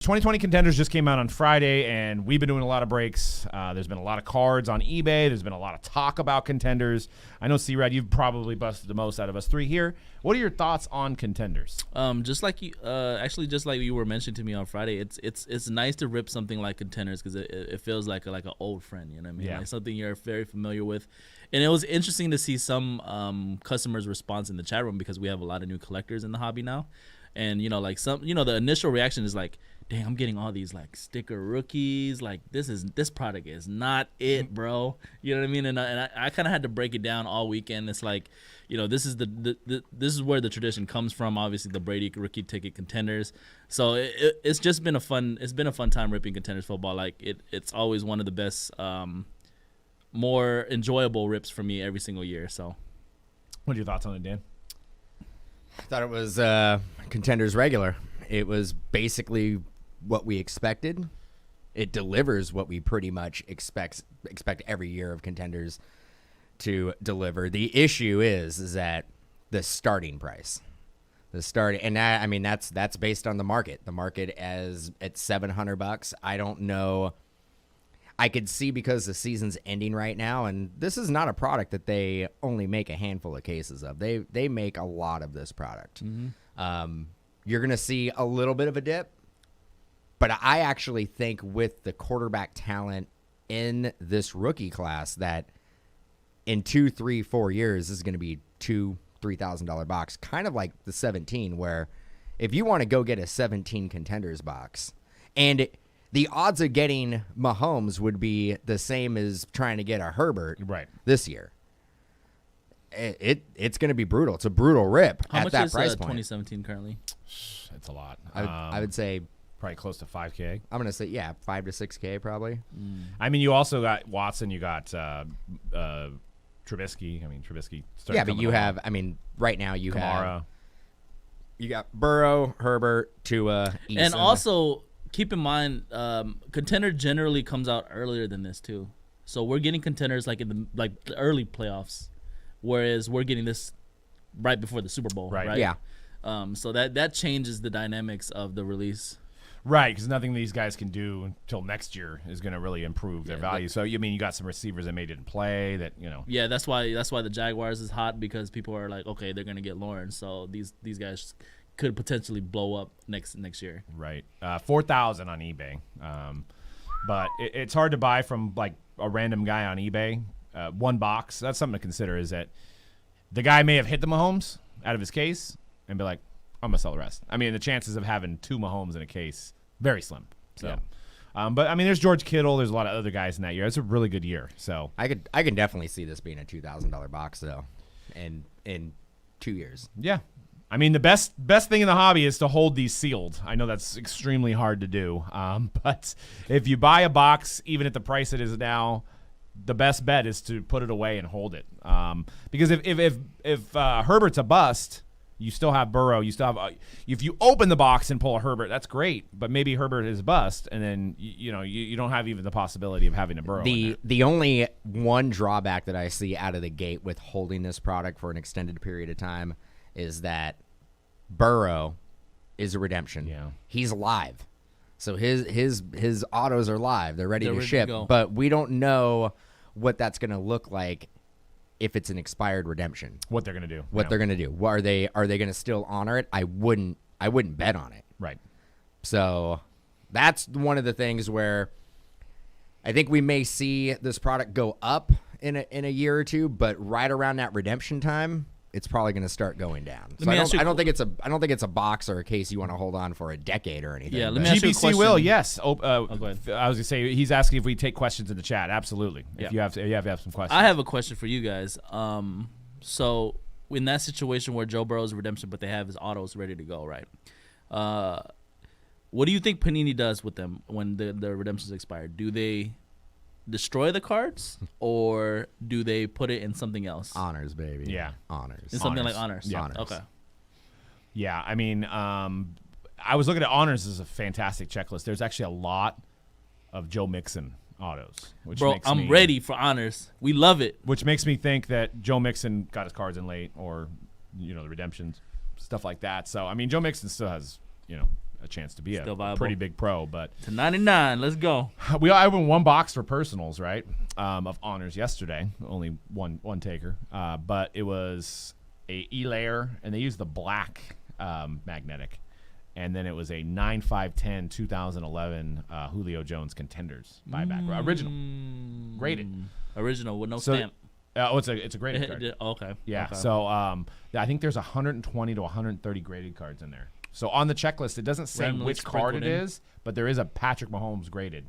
2020 Contenders just came out on Friday, and we've been doing a lot of breaks. There's been a lot of cards on eBay. There's been a lot of talk about Contenders. I know, C-Rad, you've probably busted the most out of us three here. What are your thoughts on Contenders? Just like you were mentioning to me on Friday, it's nice to rip something like Contenders because it feels like an old friend. You know what I mean? Yeah. Like something you're very familiar with. And it was interesting to see some customers' response in the chat room because we have a lot of new collectors in the hobby now. And, the initial reaction is like, dang, I'm getting all these, sticker rookies. This product is not it, bro. You know what I mean? And I kind of had to break it down all weekend. It's like, this is this is where the tradition comes from. Obviously, the Brady rookie ticket Contenders. So it's just been a fun time ripping Contenders football. It's always one of the best, more enjoyable rips for me every single year. So, What are your thoughts on it, Dan? I thought it was Contenders regular. It was basically what we expected. It delivers what we pretty much expect every year of Contenders to deliver. The issue is that the starting price. That's based on the market. The market as at $700. I don't know. I could see because the season's ending right now, and this is not a product that they only make a handful of cases of. They make a lot of this product. Mm-hmm. You're going to see a little bit of a dip, but I actually think with the quarterback talent in this rookie class that in 2, 3, 4 years this is going to be $2,000-$3,000 box, kind of like the 17, where if you want to go get a 17 Contenders box, and the odds of getting Mahomes would be the same as trying to get a Herbert this year. It's going to be brutal. It's a brutal rip How at much that is price point. 2017 currently? It's a lot. I would say probably close to $5K. I'm going to say, 5 to 6K probably. I mean, you also got Watson. You got Trubisky. Trubisky. Yeah, but you have, right now you Kamara. You got Burrow, Herbert, Tua, Eason. And also, keep in mind, Contender generally comes out earlier than this too. So we're getting Contenders in the early playoffs, whereas we're getting this right before the Super Bowl. Right? Yeah. So that changes the dynamics of the release. Right, because nothing these guys can do until next year is going to really improve their value. So you got some receivers that didn't play that. Yeah, that's why the Jaguars is hot because people are like, okay, they're going to get Lawrence, so these guys could potentially blow up next year. Right, 4,000 on eBay, but it's hard to buy from a random guy on eBay. One box. That's something to consider. Is that the guy may have hit the Mahomes out of his case and be like, I'm gonna sell the rest. The chances of having two Mahomes in a case very slim. So, yeah. But there's George Kittle. There's a lot of other guys in that year. It's a really good year. So I can definitely see this being a $2,000 box though, in 2 years. Yeah. The best thing in the hobby is to hold these sealed. I know that's extremely hard to do, but if you buy a box, even at the price it is now, the best bet is to put it away and hold it. Because if Herbert's a bust, you still have Burrow. You still have if you open the box and pull a Herbert, that's great. But maybe Herbert is a bust, and then you don't have even the possibility of having a Burrow. The only one drawback that I see out of the gate with holding this product for an extended period of time is that Burrow is a redemption. Yeah. He's live. So his autos are live. They're ready to ship. Go. But we don't know what that's going to look like if it's an expired redemption. What they're going to do. They're going to do. Are they going to still honor it? I wouldn't bet on it. Right. So that's one of the things where I think we may see this product go up in a year or two, but right around that redemption time, it's probably going to start going down. So I don't think it's a box or a case you want to hold on for a decade or anything. Yeah, let me ask you a GBC question. will, yes. Go ahead. I was going to say he's asking if we take questions in the chat. Absolutely. Yeah. If you have some questions. I have a question for you guys. So in that situation where Joe Burrow's redemption, but they have his autos ready to go, right? What do you think Panini does with them when the redemption's expired? Do they destroy the cards or do they put it in something else? Honors, baby. Yeah. Honors. In something like honors. Yeah. Honors. Okay. Yeah, I was looking at honors as a fantastic checklist. There's actually a lot of Joe Mixon autos. Bro, I'm ready for honors. We love it. Which makes me think that Joe Mixon got his cards in late or, the redemptions, stuff like that. So, Joe Mixon still has, a chance to be Still a viable. pretty big pro. But To 99. Let's go. I opened one box for personals, right, of honors yesterday. Only one taker, but it was a E-layer, and they used the black magnetic. And then it was a 9/5/10 2011 Julio Jones Contenders buyback original, graded. Original with no So, stamp. it's a graded card. Okay. Yeah. Okay. So I think there's 120 to 130 graded cards in there. So on the checklist, it doesn't say Randomly which card it sprinkled in. is, but there is a Patrick Mahomes graded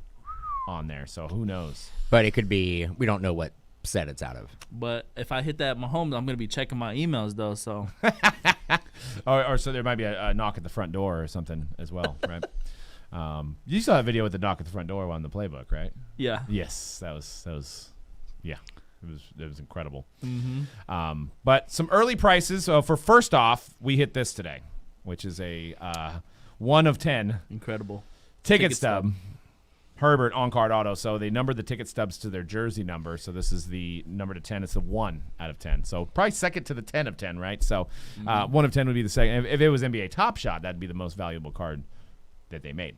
on there. So who knows? But it could be. We don't know what set it's out of. But if I hit that Mahomes, I'm gonna be checking my emails though. So Or so there might be a knock at the front door or something as well, right? You saw that video with the knock at the front door on the playbook, right? yeah. Yes, that was, yeah, it was incredible. Mm-hmm. But some early prices. So for first off, we hit this today, which is a 1 of 10 Incredible. ticket stub. Herbert on card auto. So they numbered the ticket stubs to their jersey number. So this is the number to 10. It's a 1 out of 10. So probably second to the 10 of 10, right? So 1 of 10 would be the second. If it was NBA Top Shot, that'd be the most valuable card that they made.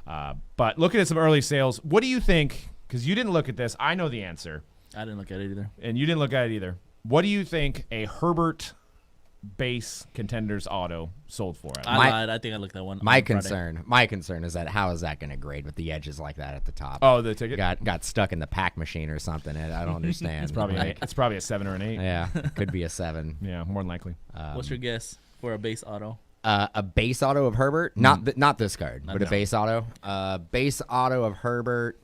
But looking at some early sales, what do you think? Because you didn't look at this. I know the answer. I didn't look at it either. And you didn't look at it either. What do you think a Herbert base Contenders auto sold for? I lied. I think I looked at one. My on Friday. concern is that how is that going to grade with the edges like that at the top? Oh, the ticket? got stuck in the pack machine or something. I don't understand. It's probably Like, it's probably a 7 or an 8. yeah, could be a 7. Yeah, more than likely. What's your guess for a base auto? A base auto of Herbert, not this card, but a no. base auto. Base auto of Herbert,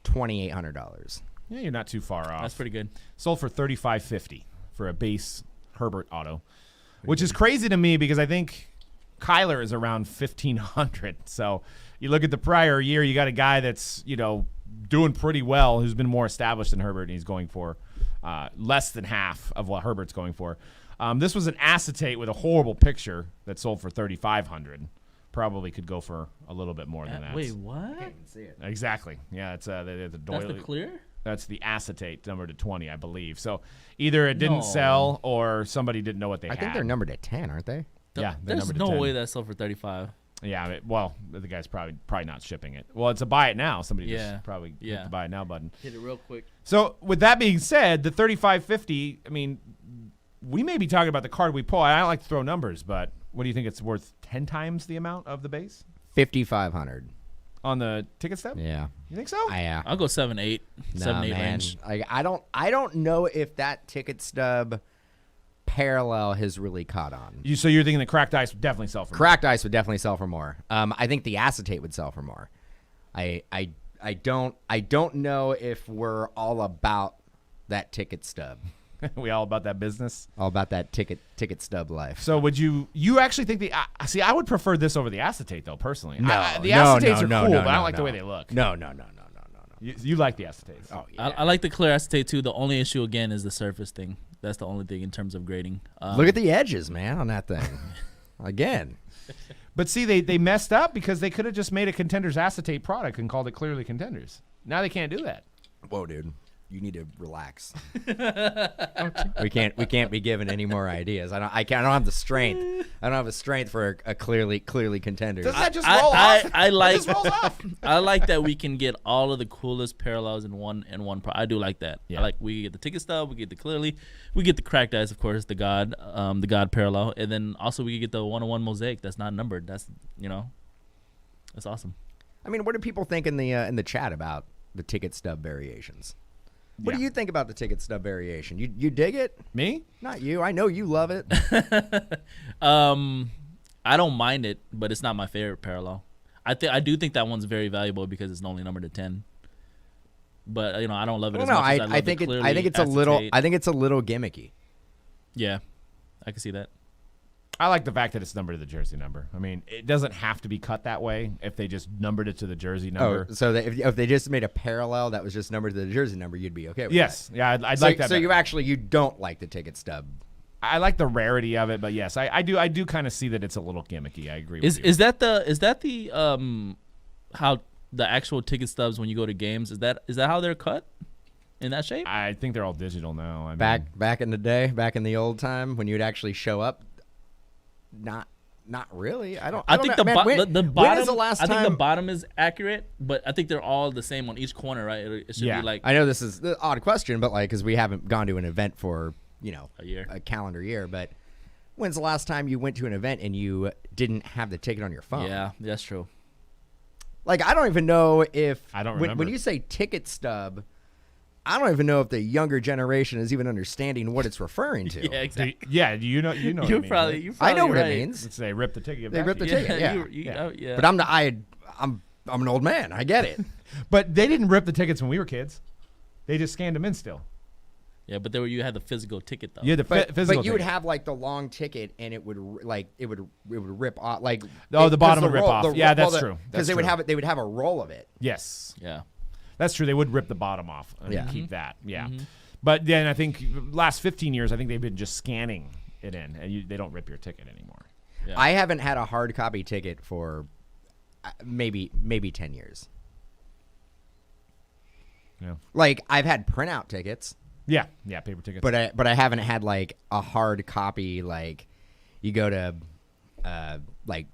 $2,800. Yeah, you're not too far off. That's pretty good. Sold for $35.50 for a base Herbert auto, which is crazy to me because I think Kyler is around $1,500. So you look at the prior year, you got a guy that's doing pretty well, who's been more established than Herbert, and he's going for less than half of what Herbert's going for. This was an acetate with a horrible picture that sold for $3,500. Probably could go for a little bit more than that. Wait, what? See it. Exactly. Yeah, it's the That's doily. the clear? That's the acetate number to 20, I believe. So either it didn't No. sell or somebody didn't know what they had. I think they're numbered at 10, aren't they? Yeah, they're There's numbered no to 10. way that sold for 35. Yeah, well, the guy's probably not shipping it. Well, it's a buy it now. Somebody Yeah. just probably hit Yeah. the buy it now button. Hit it real quick. So with that being said, the $35.50. I mean, we may be talking about the card we pull. I don't like to throw numbers, but what do you think it's worth? 10 times the amount of the base $5,500. on the ticket stub? Yeah. You think so? I'll go 7-8. Nah, 7-8 man. range. I don't know if that ticket stub parallel has really caught on. So you're thinking the cracked ice would definitely sell for more. Cracked ice would definitely sell for more. I think the acetate would sell for more. I don't know if we're all about that ticket stub. We all about that business. All about that ticket stub life. So would you actually think the see? I would prefer this over the acetate though, personally. No, the no, acetates no, are no, cool, no, but I don't no, like the no. way they look. No. You like the acetates? Oh yeah. I like the clear acetate too. The only issue again is the surface thing. That's the only thing in terms of grading. Look at the edges, man, on that thing. Again. But see, they messed up because they could have just made a Contenders acetate product and called it clearly Contenders. Now they can't do that. Whoa, dude. You need to relax. we can't be given any more ideas. I don't have the strength. I don't have the strength for a clearly Contenders. Doesn't that just roll off? I It like just rolls off. I like that we can get all of the coolest parallels in one I do like that. Yeah. I like we get the ticket stub, we get the clearly, we get the cracked ice, of course, the God parallel, and then also we get the 101 mosaic that's not numbered. That's that's awesome. I mean, what do people think in the chat about the ticket stub variations? What do you think about the ticket stub variation? You dig it? Me? Not you. I know you love it. I don't mind it, but it's not my favorite parallel. I do think that one's very valuable because it's only numbered to 10. But I don't love it I as don't know. much as I love I think the it, clearly I think it's a little. acetate. I think it's a little gimmicky. Yeah, I can see that. I like the fact that it's numbered to the jersey number. I mean, it doesn't have to be cut that way if they just numbered it to the jersey number. Oh, so that if they just made a parallel that was just numbered to the jersey number, you'd be okay with Yes. that. Yeah, I'd So, like that. so better. you don't like the ticket stub. I like the rarity of it, but yes, I do kind of see that it's a little gimmicky. I agree with you. Is that the how the actual ticket stubs when you go to games is that how they're cut in that shape? I think they're all digital now. I mean, Back in the day, back in the old time when you'd actually show up, not Not really. I don't think know. the Man, when bottom. is the last I think the time? bottom is accurate, but I think they're all the same on each corner, right? It should Yeah. be like I know this is the odd question, but like, because we haven't gone to an event for a year. a calendar year. But when's the last time you went to an event and you didn't have the ticket on your phone? Yeah, that's true. Like, I don't even know if I don't when remember. you say ticket stub, I don't even know if the younger generation is even understanding what it's referring to. Yeah, exactly. Yeah, you know. You're what it means, probably, right? you're probably I know what right. it means. Let's say rip the ticket. They back rip to the you. ticket. Yeah. Yeah. But I'm an old man. I get it. But they didn't rip the tickets when we were kids. They just scanned them in still. Yeah, but you had the physical ticket though. You had the But physical. you would ticket. have like the long ticket, and it would rip off like. Oh, the bottom would rip off. Yeah, that's true. Because That's they would have a roll of it. Yes, Yeah. that's true. They would rip the bottom off and Yeah. keep that. Yeah, but then I think last 15 years, I think they've been just scanning it in, and they don't rip your ticket anymore. Yeah. I haven't had a hard copy ticket for maybe 10 years. Yeah, Like, I've had printout tickets, yeah, paper tickets. but I haven't had like a hard copy. Like, you go to like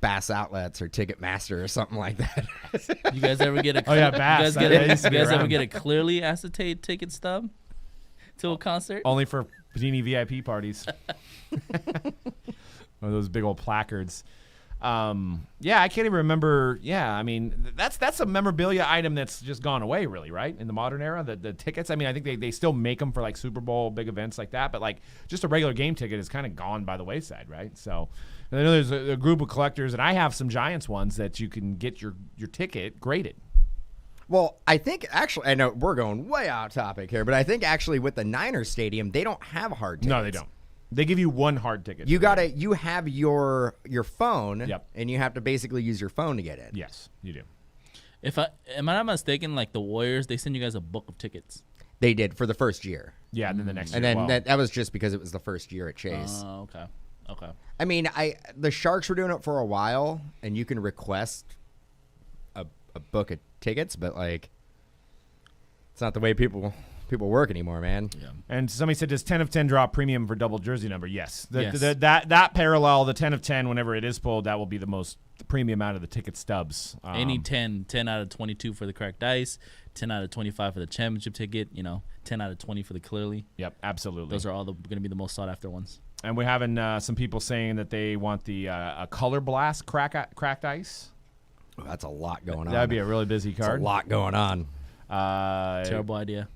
Bass Outlets or Ticketmaster or something like that. You guys ever get a? Oh, yeah, You Bass. guys, get That used to be you guys ever around. get a clearly acetate ticket stub to a concert? Only for Panini VIP parties. Or those big old placards. Yeah, I can't even remember. Yeah, I mean, that's a memorabilia item that's just gone away, really, right? In the modern era, the tickets. I mean, I think they still make them for like Super Bowl, big events like that, but like just a regular game ticket is kind of gone by the wayside, right? So and I know there's a group of collectors, and I have some Giants ones that you can get your ticket graded. Well, I think actually, I know we're going way off topic here, but I think actually with the Niners stadium, they don't have hard tickets. No, they don't. They give you one hard ticket. You have your phone, Yep. and you have to basically use your phone to get in. Yes, you do. Am I not mistaken? Like the Warriors, they send you guys a book of tickets. They did for the first year, Yeah, and then the next and year. then well, that was just because it was the first year at Chase. Oh, okay. I mean, the Sharks were doing it for a while, and you can request a book of tickets, but like, it's not the way people work anymore, man. Yeah. And somebody said, does 10 of 10 drop premium for double jersey number? Yes. Yes. That parallel, the 10 of 10, whenever it is pulled, that will be the most premium out of the ticket stubs. Any 10 out of 22 for the cracked ice, 10 out of 25 for the championship ticket, 10 out of 20 for the clearly. Yep, absolutely. Those are all going to be the most sought after ones. And we're having some people saying that they want the a color blast cracked ice. Oh, that's a lot going on. That would be a really busy That's card. a lot going on. Terrible idea.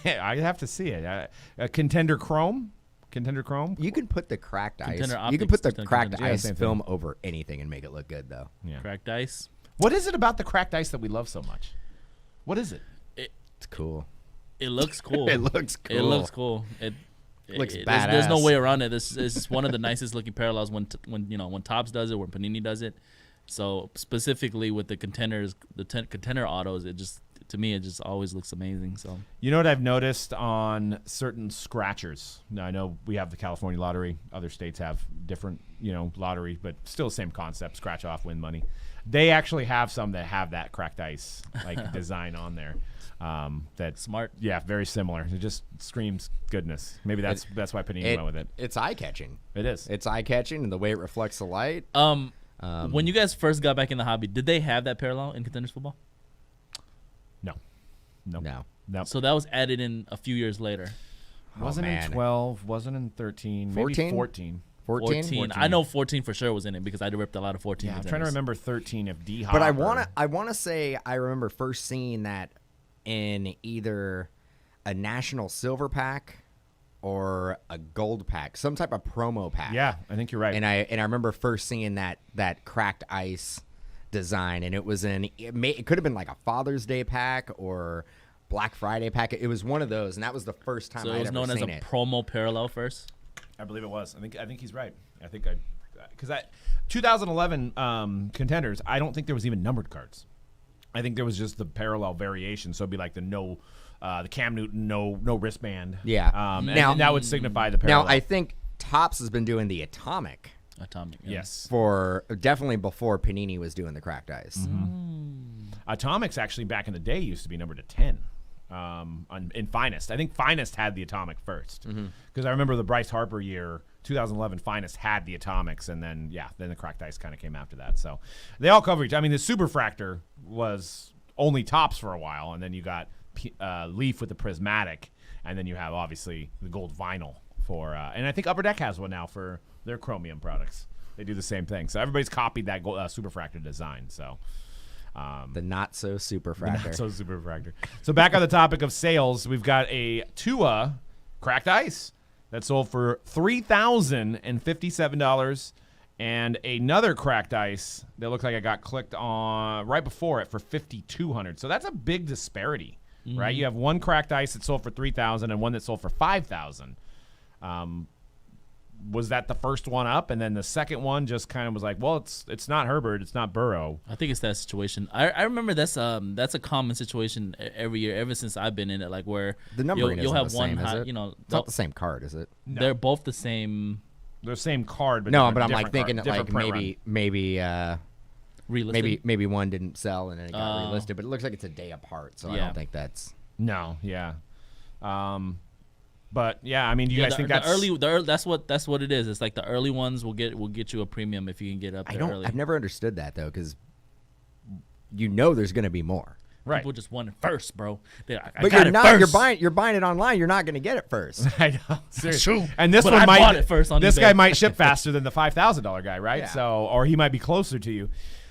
I have to see it. Contender Chrome. You can put the cracked ice. Contender You can optics, put the contender cracked contender. ice same thing. film over anything and make it look good, though. Yeah. Cracked ice. What is it about the cracked ice that we love so much? What is it? It's cool. It looks cool. It looks cool. It looks cool. Looks There's no badass. way around it. This is one of the nicest looking parallels when Topps does it, when Panini does it. So specifically with the contenders, contender autos, to me it just always looks amazing. So You know what I've noticed on certain scratchers? Now, I know we have the California lottery. Other states have different, lottery, but still the same concept, scratch off, win money. They actually have some that have that cracked ice like design on there. That's smart. Yeah, very similar. It just screams goodness. Maybe that's why Panini went with it. It's eye catching. It is. It's eye catching, and the way it reflects the light. When you guys first got back in the hobby, did they have that parallel in Contenders Football? No. So that was added in a few years later. Wasn't man. in 12, wasn't in 13, 14? maybe 14. 14? I know 14 for sure was in it because I ripped a lot of 14. Yeah, I'm trying to contenders. remember 13 if D-Hop. But I wanna say I remember first seeing that in either a national silver pack or a gold pack, some type of promo pack. Yeah, I think you're right. And I remember first seeing that cracked ice design, and it was it could have been like a Father's Day pack or Black Friday pack. It was one of those, and that was the first time So I'd it was ever known as seen a it. promo parallel first. I believe it was. I think he's right. Because 2011 contenders, I don't think there was even numbered cards. I think there was just the parallel variation. So it'd be like the Cam Newton no wristband. Yeah. And Now- that would signify the parallel. Now I think Topps has been doing the atomic Atomic. Yeah. yes. for definitely before Panini was doing the cracked ice. Mm-hmm. Atomics actually back in the day used to be numbered to 10. In Finest, I think Finest had the Atomic first because I remember the Bryce Harper year. 2011 Finest had the atomics, and then the cracked ice kind of came after that. So they all cover each. I mean, the Superfractor was only tops for a while, and then you got Leaf with the prismatic, and then you have obviously the gold vinyl for. And I think Upper Deck has one now for their chromium products. They do the same thing. So everybody's copied that Superfractor design. So. The not so Superfractor. So back on the topic of sales, we've got a Tua cracked ice that sold for $3,057, and another cracked ice that looked like it got clicked on right before it for $5,200. So that's a big disparity, right? You have one cracked ice that sold for $3,000 and one that sold for $5,000. Was that the first one up, and then the second one just kind of was like, well, it's not Herbert, it's not Burrow. I think it's that situation. I remember that's a common situation every year, ever since I've been in it. Like where the numbering you'll isn't have the one same, high, is it? you know, It's not the same card, is it? No. They're both the same. They're the same card, but No, but I'm like different thinking card, that like different print maybe Relisted. maybe one didn't sell and then it got relisted, but it looks like it's a day apart, so I Yeah. don't think that's. run. No, yeah. But yeah, I mean, do you guys think that's that's what it is. It's like the early ones will get you a premium if you can get up there early. I've never understood that though, because there's going to be more. right? People just want it first, bro. But you're not. You're buying it online. You're not going to get it first. I know. Seriously. true. And this But one I might. bought it first on this eBay. guy might ship faster than the $5,000 guy, right? Yeah. So, or he might be closer to you.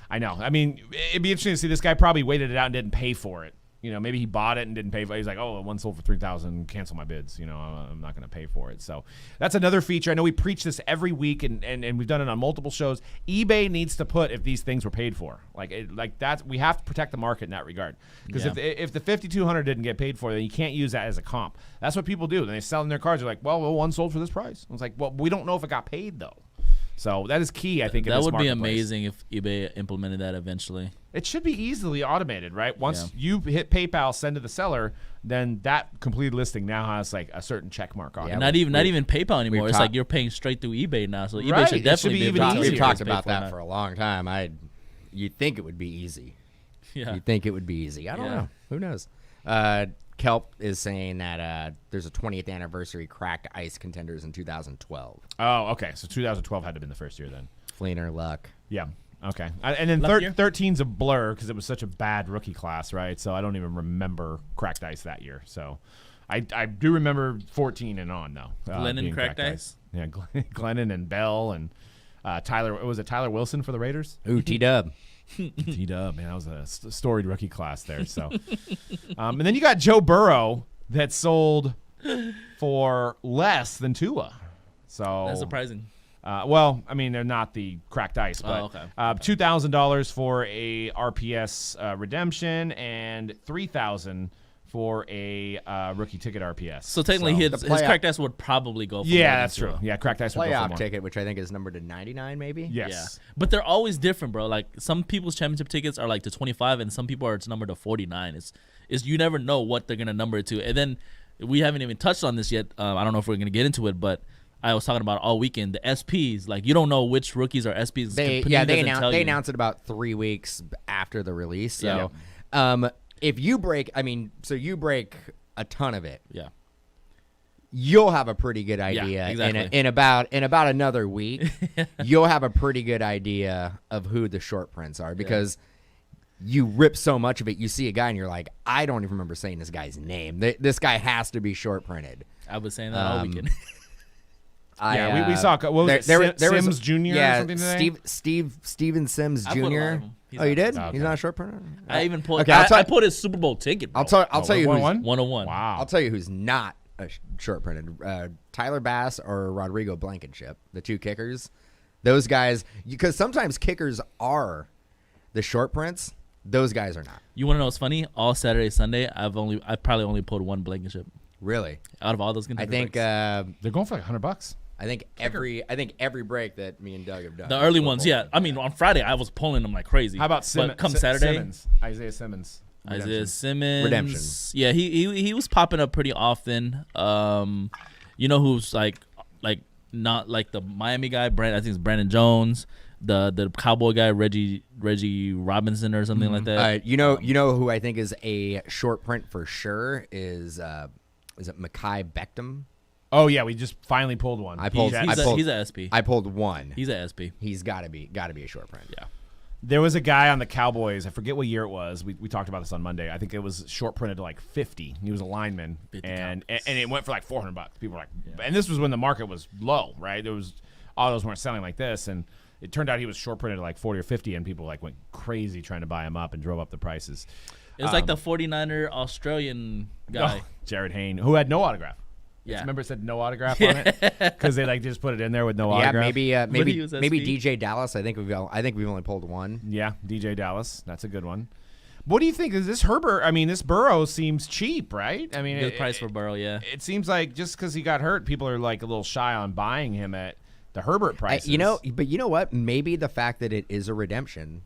I know. I mean, it'd be interesting to see. This guy probably waited it out and didn't pay for it. You know, maybe he bought it and didn't pay for it. He's like, oh, one sold for $3,000. Cancel my bids. You know, I'm not going to pay for it. So that's another feature. I know we preach this every week, and we've done it on multiple shows. eBay needs to put if these things were paid for. Like that's we have to protect the market in that regard. Because if the $5,200 didn't get paid for, then you can't use that as a comp. That's what people do. Then they sell in their cards. They're like, well, one sold for this price. I was like, well, we don't know if it got paid though. So that is key, I think. In that this would be marketplace. amazing if eBay implemented that eventually. It should be easily automated, right? Once you hit PayPal, send to the seller, then that complete listing now has like a certain check mark on it. Yeah, Not even PayPal anymore. It's talked- like you're paying straight through eBay now. So eBay Right. should It definitely should be be even able to easier. We've tell you talked it's paid about for that now. for a long time. You'd think it would be easy. Yeah. You'd think it would be easy. I don't Yeah. know. Who knows? Kelp is saying that there's a 20th anniversary cracked ice contenders in 2012. Oh, okay. So 2012 had to have been the first year then. Fleener, Luck. Yeah. Okay. And then Luck year? 13's a blur because it was such a bad rookie class, right? So I don't even remember cracked ice that year. So I do remember 14 and on though. Glennon being cracked ice? Yeah, Glennon and Bell and Tyler. Was it Tyler Wilson for the Raiders? Ooh, T-Dub. T-Dub, man, that was a storied rookie class there. So, and then you got Joe Burrow that sold for less than Tua. So That's surprising. Well, I mean, they're not the cracked ice, but okay. $2,000 for a RPS redemption and $3,000 for a rookie ticket RPS. So technically, his playoff- cracked ice would probably go for more yeah, than that's Tua. true. Yeah, cracked ice would go for Playoff more. ticket, which I think is numbered to 99 maybe. Yes. Yeah, but they're always different, bro. Like some people's championship tickets are like to 25, and some people are it's numbered to 49. It's you never know what they're gonna number it to. And then we haven't even touched on this yet. I don't know if we're gonna get into it, but I was talking about all weekend the SPs. Like you don't know which rookies are SPs. They Panini doesn't tell they you. announced it about 3 weeks after the release. So, Yeah. if you break, you break a ton of it. Yeah. You'll have a pretty good idea exactly. in about another week. You'll have a pretty good idea of who the short prints are because you rip so much of it. You see a guy and you're like, I don't even remember saying this guy's name. This guy has to be short printed. I was saying that all weekend. Yeah, we saw. What was it? Sims Jr. Yeah, or something today? Steven Sims I put a lot Jr. of them. He's Oh, you not- did? Okay. He's not a short printer. I even put. Okay, I put his Super Bowl ticket. Bro. I'll tell you who's 101. Wow. I'll tell you who's not a short printed. Tyler Bass or Rodrigo Blankenship, the two kickers. Those guys, because sometimes kickers are the short prints. Those guys are not. You want to know what's funny? All Saturday, Sunday, I probably only pulled one Blankenship Really? out of all those. I think They're going for like $100. I think every break that me and Doug have done. the early ones, yeah. I mean, on Friday I was pulling them like crazy. How about But come Saturday, Simmons? Isaiah Simmons. Isaiah Redemption. Simmons. Redemption. Yeah, he was popping up pretty often. You know who's like not like the Miami guy, I think it's Brandon Jones, the Cowboy guy, Reggie Robinson or something like that. You know who I think is a short print for sure is it Mekhi Beckham? Oh yeah, we just finally pulled one. He's a SP. I pulled one. He's a SP. He's got to be a short print. Yeah. There was a guy on the Cowboys. I forget what year it was. We talked about this on Monday. I think it was short printed to like 50. He was a lineman, and it went for like $400. People were like, and this was when the market was low, right? There was autos weren't selling like this, and it turned out he was short printed to like 40 or 50, and people like went crazy trying to buy him up and drove up the prices. It was like the 49er Australian guy, Jared Hayne, who had no autograph. Yeah. Remember it said no autograph on it because they like just put it in there with no autograph. Maybe DJ Dallas. I think we've only pulled one. Yeah, DJ Dallas. That's a good one. What do you think? Is this Herbert? I mean, this Burrow seems cheap, right? I mean, good price for Burrow. Yeah. It seems like just because he got hurt, people are like a little shy on buying him at the Herbert prices. But you know what? Maybe the fact that it is a redemption,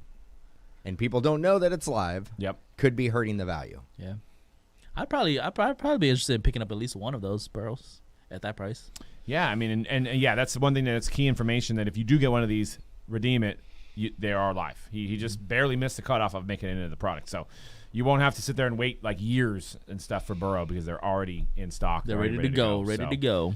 and people don't know that it's live. Yep. Could be hurting the value. Yeah. I'd probably be interested in picking up at least one of those Burrows at that price. Yeah, I mean, and yeah, that's one thing that's key information that if you do get one of these, redeem it, they are live. He just barely missed the cutoff of making it into the product. So you won't have to sit there and wait like years and stuff for Burrow because they're already in stock. They're ready to go.